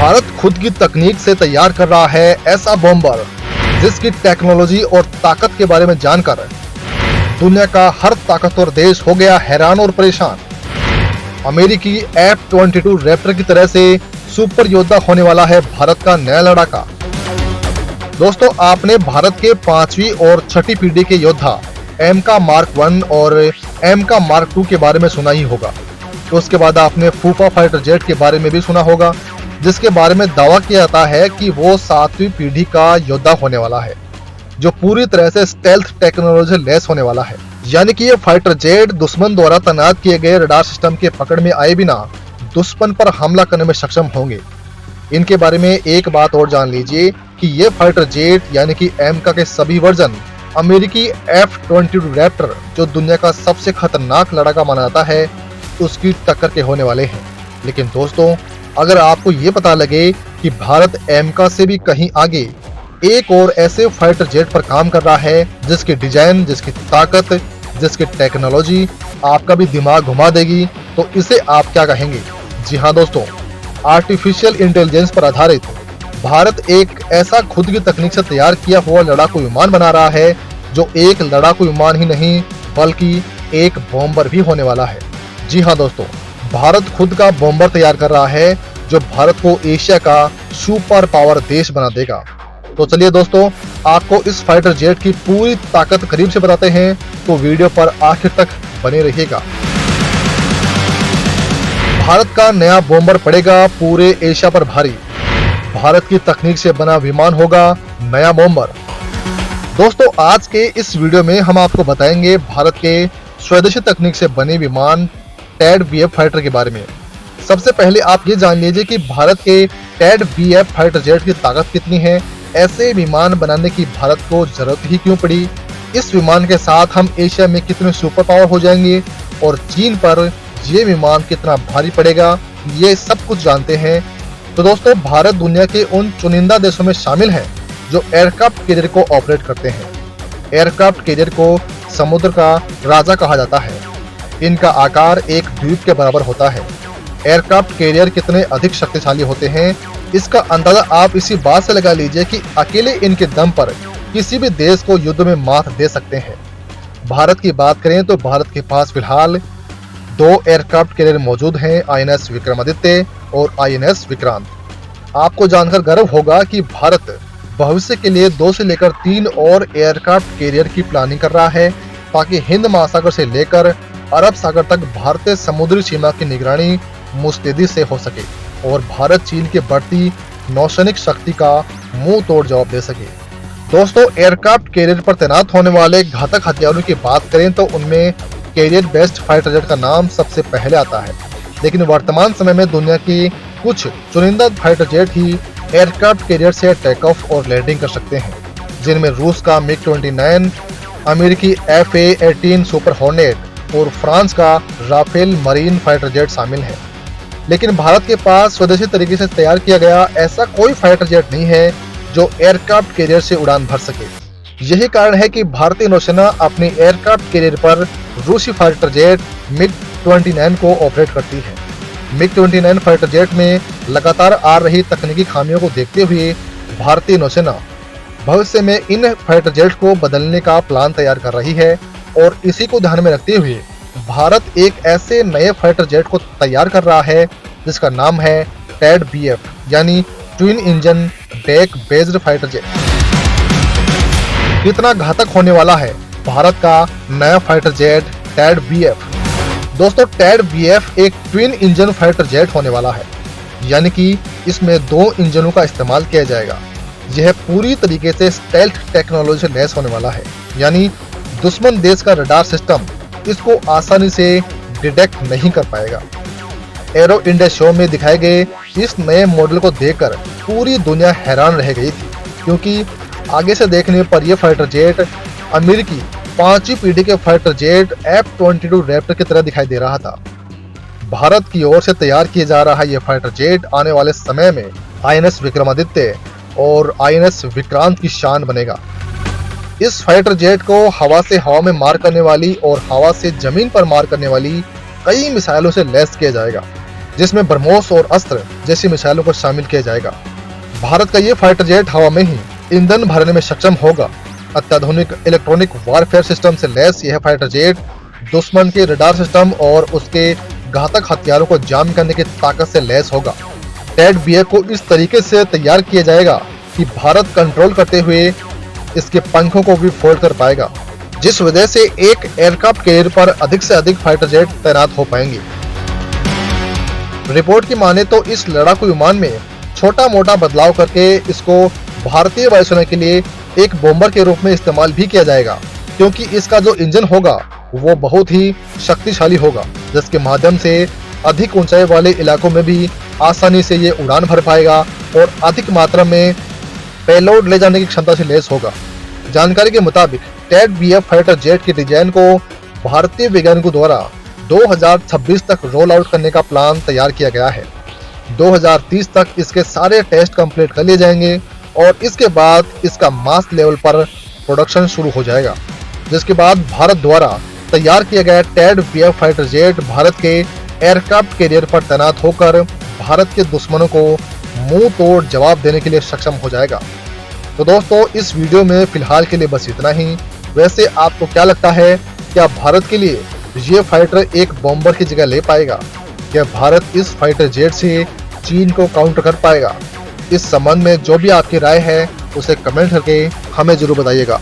भारत खुद की तकनीक से तैयार कर रहा है ऐसा बॉम्बर जिसकी टेक्नोलॉजी और ताकत के बारे में जानकर दुनिया का हर ताकतवर देश हो गया हैरान और परेशान। अमेरिकी F-22 रैप्टर की तरह से सुपर योद्धा होने वाला है भारत का नया लड़ाका। दोस्तों, आपने भारत के 5वीं और 6ठी पीढ़ी के योद्धा एमका मार्क 1 और एमका मार्क 2 के बारे में सुना ही होगा। तो उसके बाद आपने फूफा फाइटर जेट के बारे में भी सुना होगा, जिसके बारे में दावा किया जाता है कि वो 7वीं पीढ़ी का योद्धा होने वाला है, जो पूरी तरह से स्टेल्थ टेक्नोलॉजी लेस होने वाला है। यानी कि ये फाइटर जेट दुश्मन द्वारा तैनात किए गए रडार सिस्टम के पकड़ में आए बिना दुश्मन पर हमला करने में सक्षम होंगे। इनके बारे में एक बात और जान लीजिए कि ये फाइटर जेट यानी कि एमका के सभी वर्जन अमेरिकी F-22 रैप्टर, जो दुनिया का सबसे खतरनाक लड़ाका माना जाता है, उसकी टक्कर के होने वाले हैं। लेकिन दोस्तों, अगर आपको ये पता लगे कि भारत एमका से भी कहीं आगे एक और ऐसे फाइटर जेट पर काम कर रहा है जिसकी डिजाइन, जिसकी ताकत, जिसकी टेक्नोलॉजी आपका भी दिमाग घुमा देगी, तो इसे आप क्या कहेंगे? जी हाँ दोस्तों, आर्टिफिशियल इंटेलिजेंस पर आधारित भारत एक ऐसा खुद की तकनीक से तैयार किया हुआ लड़ाकू विमान बना रहा है जो एक लड़ाकू विमान ही नहीं बल्कि एक बॉम्बर भी होने वाला है। जी हाँ दोस्तों, भारत खुद का बॉम्बर तैयार कर रहा है जो भारत को एशिया का सुपर पावर देश बना देगा। तो चलिए दोस्तों, आपको इस फाइटर जेट की पूरी ताकत करीब से बताते हैं, तो वीडियो पर आखिर तक बने रहिएगा। भारत का नया बॉम्बर पड़ेगा पूरे एशिया पर भारी। भारत की तकनीक से बना विमान होगा नया बॉम्बर। दोस्तों, आज के इस वीडियो में हम आपको बताएंगे भारत के स्वदेशी तकनीक से बने विमान टैड BF फाइटर के बारे में। सबसे पहले आप ये जान लीजिए कि भारत के टैड BF फाइटर जेट की ताकत कितनी है, ऐसे विमान बनाने की भारत को जरूरत ही क्यों पड़ी, इस विमान के साथ हम एशिया में कितने सुपर पावर हो जाएंगे और चीन पर ये विमान कितना भारी पड़ेगा, ये सब कुछ जानते हैं। तो दोस्तों, भारत दुनिया के उन चुनिंदा देशों में शामिल है जो एयरक्राफ्ट कैरियर को ऑपरेट करते हैं। एयरक्राफ्ट कैरियर को समुद्र का राजा कहा जाता है। इनका आकार एक द्वीप के बराबर होता है। एयरक्राफ्ट कैरियर कितने अधिक शक्तिशाली होते हैं, इसका अंदाजा आप इसी बात से लगा लीजिए कि अकेले इनके दम पर किसी भी देश को युद्ध में मात दे सकते हैं। भारत की बात करें तो भारत के पास फिलहाल 2 एयरक्राफ्ट कैरियर मौजूद हैं, INS विक्रमादित्य और INS विक्रांत। आपको जानकर गर्व होगा कि भारत भविष्य के लिए 2 से लेकर 3 और एयरक्राफ्ट कैरियर की प्लानिंग कर रहा है, ताकि हिंद महासागर से लेकर अरब सागर तक भारतीय समुद्री सीमा की निगरानी मुस्तैदी से हो सके और भारत चीन की बढ़ती नौसैनिक शक्ति का मुंह तोड़ जवाब दे सके। दोस्तों, एयरक्राफ्ट कैरियर पर तैनात होने वाले घातक हथियारों की बात करें तो उनमें कैरियर बेस्ड फाइटर जेट का नाम सबसे पहले आता है। लेकिन वर्तमान समय में दुनिया की कुछ चुनिंदा फाइटर जेट ही एयरक्राफ्ट कैरियर से टेक ऑफ और लैंडिंग कर सकते हैं, जिनमें रूस का MiG-29, अमेरिकी FA-18 सुपर हॉर्नेट और फ्रांस का राफेल मरीन फाइटर जेट शामिल है। लेकिन भारत के पास स्वदेशी तरीके से तैयार किया गया ऐसा कोई फाइटर जेट नहीं है जो एयरक्राफ्ट कैरियर से उड़ान भर सके। यही कारण है कि भारतीय नौसेना अपनी एयरक्राफ्ट कैरियर पर रूसी फाइटर जेट MiG-29 को ऑपरेट करती है। MiG-29 फाइटर जेट में लगातार आ रही तकनीकी खामियों को देखते हुए भारतीय नौसेना भविष्य में इन फाइटर जेट को बदलने का प्लान तैयार कर रही है और इसी को ध्यान में रखते हुए भारत एक ऐसे नए फाइटर जेट को तैयार कर रहा है जिसका नाम है टैड BF, यानी twin engine deck based fighter jet. कितना घातक होने वाला है भारत का नया फाइटर जेट टैड BF। दोस्तों, टैड BF एक ट्विन इंजन फाइटर जेट होने वाला है, यानी कि इसमें 2 इंजनों का इस्तेमाल किया जाएगा। यह पूरी तरीके से स्टेल्थ टेक्नोलॉजी से लैस होने वाला है, यानी दुश्मन देश का रडार सिस्टम इसको आसानी से डिटेक्ट नहीं कर पाएगा। एरो इंडिया शो में दिखाए गए इस नए मॉडल को देखकर पूरी दुनिया हैरान रह गई थी, क्योंकि आगे से देखने पर यह फाइटर जेट अमेरिकी 5वीं पीढ़ी के फाइटर जेट F-22 रैप्टर की तरह दिखाई दे रहा था। भारत की ओर से तैयार किया जा रहा यह फाइटर जेट आने वाले समय में INS विक्रमादित्य और INS विक्रांत की शान बनेगा। इस फाइटर जेट को हवा से हवा में मार करने वाली और हवा से जमीन पर मार करने वाली कई मिसाइलों से लैस किया जाएगा। जिसमें ब्रह्मोस और अस्त्र जैसी मिसाइलों को शामिल किया जाएगा। भारत का ये फाइटर जेट हवा में ही ईंधन भरने में सक्षम होगा। अत्याधुनिक इलेक्ट्रॉनिक वारफेयर सिस्टम से लैस यह फाइटर जेट दुश्मन के रडार सिस्टम और उसके घातक हथियारों को जाम करने की ताकत से लैस होगा। टैड BF को इस तरीके से तैयार किया जाएगा कि भारत कंट्रोल करते हुए इसके पंखों को भी फोल्ड कर पाएगा, जिस वजह से एक एयरक्राफ्ट कैरियर पर अधिक से अधिक फाइटर जेट तैनात हो पाएंगे। रिपोर्ट की माने तो इस लड़ाकू विमान में छोटा मोटा बदलाव करके इसको भारतीय वायुसेना के लिए एक बॉम्बर के रूप में इस्तेमाल भी किया जाएगा, क्योंकि इसका जो इंजन होगा वो बहुत ही शक्तिशाली होगा, जिसके माध्यम से अधिक ऊंचाई वाले इलाकों में भी आसानी से ये उड़ान भर पाएगा और अधिक मात्रा में पेलोड ले जाने की क्षमता से लैस होगा। जानकारी के मुताबिक टैड BF फाइटर जेट के डिजाइन को भारतीय वैज्ञानिकों द्वारा 2026 तक रोल आउट करने का प्लान तैयार किया गया है। 2030 तक इसके सारे टेस्ट कंप्लीट कर लिए जाएंगे और इसके बाद इसका मास लेवल पर प्रोडक्शन शुरू हो जाएगा, जिसके बाद भारत द्वारा तैयार किया गया टैड BF फाइटर जेट भारत के एयरक्राफ्ट कैरियर पर तैनात होकर भारत के दुश्मनों को मुंह तोड़ जवाब देने के लिए सक्षम हो जाएगा। तो दोस्तों, इस वीडियो में फिलहाल के लिए बस इतना ही। वैसे आपको क्या लगता है, क्या भारत के लिए ये फाइटर एक बॉम्बर की जगह ले पाएगा? क्या भारत इस फाइटर जेट से चीन को काउंटर कर पाएगा? इस संबंध में जो भी आपकी राय है उसे कमेंट करके हमें जरूर बताइएगा।